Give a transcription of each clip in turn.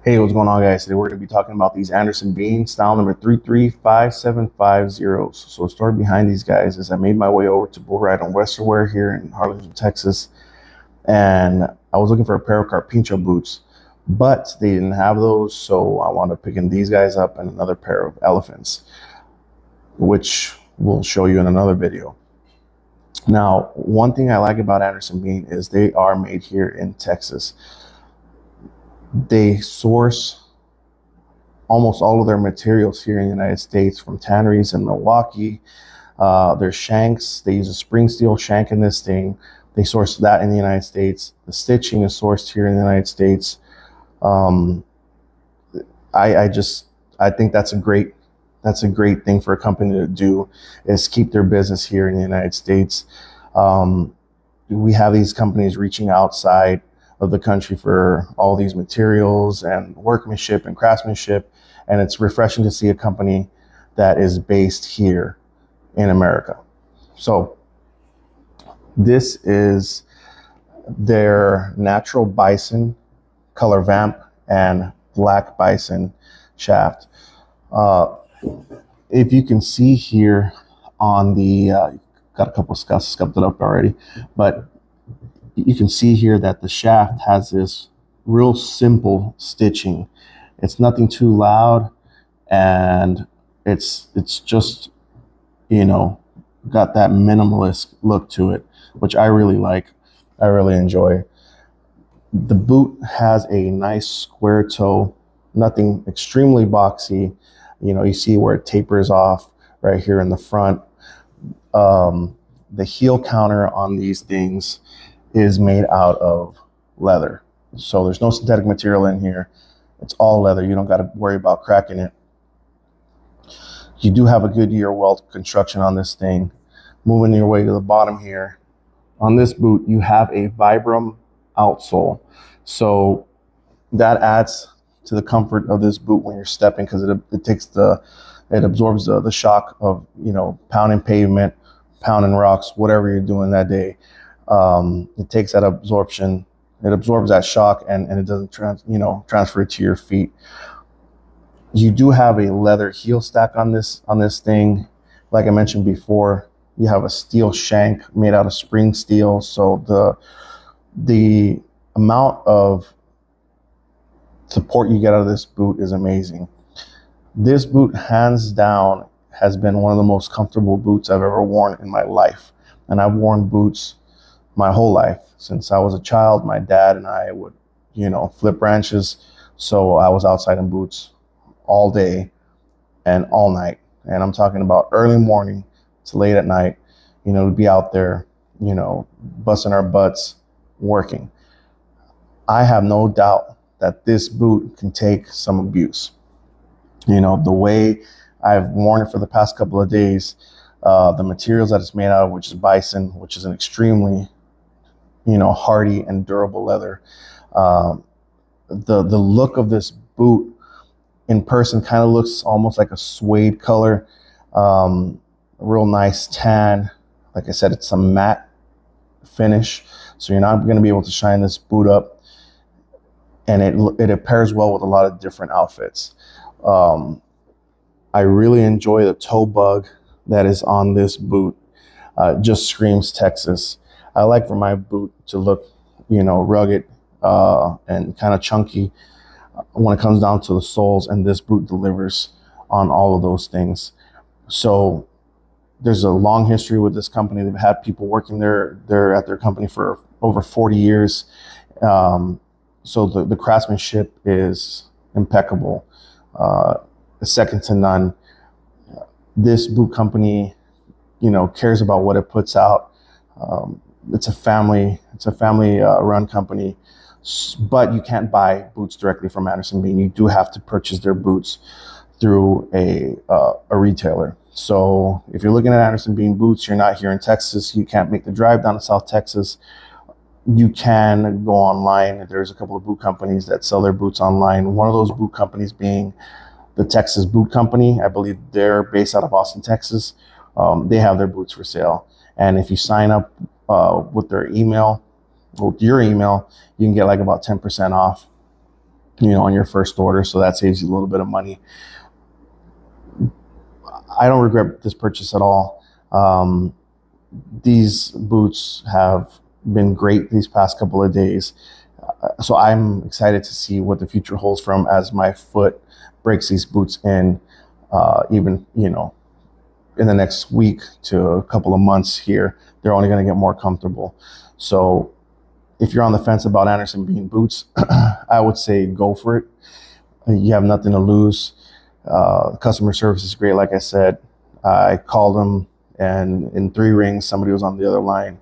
Hey, what's going on, guys? Today we're going to be talking about these Anderson Bean, style number 335750. So the story behind these guys is I made my way over to Bull Ride on Westerware here in Harlingen, Texas, and I was looking for a pair of Carpincho boots, but they didn't have those, so I wound up picking these guys up and another pair of elephants, which we'll show you in another video. Now, one thing I like about Anderson Bean is they are made here in Texas. They source almost all of their materials here in the United States from tanneries in Milwaukee. Their shanks, they use a spring steel shank in this thing. They source that in the United States. The stitching is sourced here in the United States. I think that's a great thing for a company to do, is keep their business here in the United States. We have these companies reaching outside of the country for all these materials and workmanship and craftsmanship, and it's refreshing to see a company that is based here in America. So this is their natural bison color vamp and black bison shaft. If you can see here on the got a couple of scuffed it up already, but you can see here that the shaft has this real simple stitching. It's nothing too loud, and it's just, you know, got that minimalist look to it, which I really like. I really enjoy. The boot has a nice square toe, nothing extremely boxy. You know, you see where it tapers off right here in the front. The heel counter on these things is made out of leather. So there's no synthetic material in here. It's all leather. You don't got to worry about cracking it. You do have a Goodyear welt construction on this thing. Moving your way to the bottom here, on this boot, you have a Vibram outsole. So that adds to the comfort of this boot when you're stepping, because it absorbs the shock of, you know, pounding pavement, pounding rocks, whatever you're doing that day. It takes that absorption, it absorbs that shock, and it doesn't transfer it to your feet. You do have a leather heel stack on this thing. Like I mentioned before, you have a steel shank made out of spring steel. So the amount of support you get out of this boot is amazing. This boot, hands down, has been one of the most comfortable boots I've ever worn in my life. And I've worn boots my whole life. Since I was a child, my dad and I would, you know, flip branches. So I was outside in boots all day and all night. And I'm talking about early morning to late at night. You know, we'd be out there, you know, busting our butts working. I have no doubt that this boot can take some abuse. You know, the way I've worn it for the past couple of days, the materials that it's made out of, which is bison, which is an extremely, you know, hardy and durable leather. The look of this boot in person kind of looks almost like a suede color, a real nice tan. Like I said, it's a matte finish, so you're not going to be able to shine this boot up, and it pairs well with a lot of different outfits. I really enjoy the toe bug that is on this boot. Just screams Texas. I like for my boot to look, you know, rugged and kind of chunky when it comes down to the soles, and this boot delivers on all of those things. So there's a long history with this company. They've had people working there at their company for over 40 years. So the craftsmanship is impeccable, second to none. This boot company, you know, cares about what it puts out. It's a family run company, but you can't buy boots directly from Anderson Bean. You do have to purchase their boots through a retailer. So if you're looking at Anderson Bean boots, you're not here in Texas, you can't make the drive down to South Texas, you can go online. There's a couple of boot companies that sell their boots online. One of those boot companies being the Texas Boot Company. I believe they're based out of Austin, Texas. They have their boots for sale. And if you sign up with their email, with your email, you can get like about 10% off on your first order. So that saves you a little bit of money. I don't regret this purchase at all. These boots have been great these past couple of days. So I'm excited to see what the future holds from as my foot breaks these boots in, even, in the next week to a couple of months here. They're only going to get more comfortable. So if you're on the fence about Anderson Bean boots, I would say go for it. You have nothing to lose. Customer service is great. Like I said, I called them, and in 3 rings, somebody was on the other line,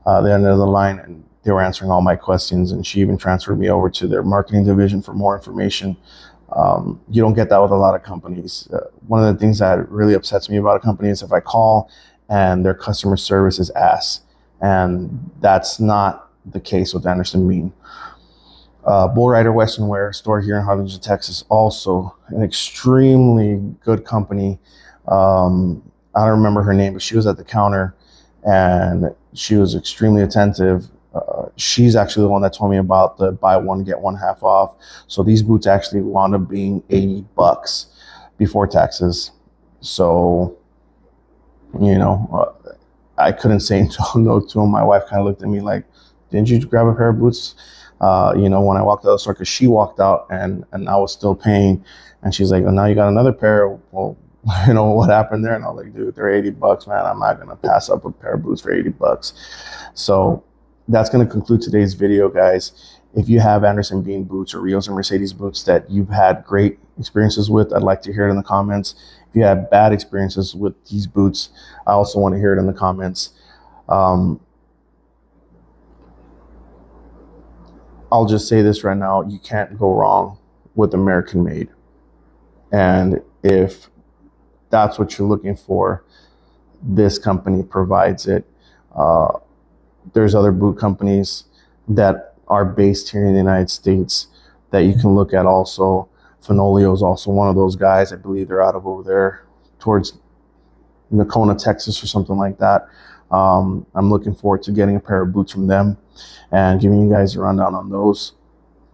the end of the line, and they were answering all my questions. And she even transferred me over to their marketing division for more information. You don't get that with a lot of companies. One of the things that really upsets me about a company is if I call and their customer service is ass, and that's not the case with Anderson Bean. Bull Rider Western Wear store here in Harlingen, Texas, also an extremely good company. I don't remember her name, but she was at the counter and she was extremely attentive. She's actually the one that told me about the buy one, get one half off. So these boots actually wound up being $80 before taxes. So, I couldn't say no to them. My wife kind of looked at me like, didn't you grab a pair of boots? When I walked out of the store, because she walked out and I was still paying. And she's like, well, now you got another pair. Well, what happened there? And I was like, dude, they're $80, man. I'm not going to pass up a pair of boots for $80. So that's going to conclude today's video, guys. If you have Anderson Bean boots or Rios and Mercedes boots that you've had great experiences with, I'd like to hear it in the comments. If you have bad experiences with these boots, I also want to hear it in the comments. I'll just say this right now, you can't go wrong with American made. And if that's what you're looking for, this company provides it. There's other boot companies that are based here in the United States that you can look at also. Fenolio is also one of those guys. I believe they're out of over there towards Nacona, Texas or something like that. I'm looking forward to getting a pair of boots from them and giving you guys a rundown on those.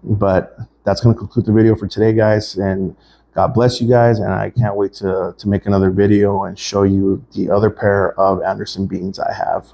But that's going to conclude the video for today, guys. And God bless you guys. And I can't wait to make another video and show you the other pair of Anderson Beans I have.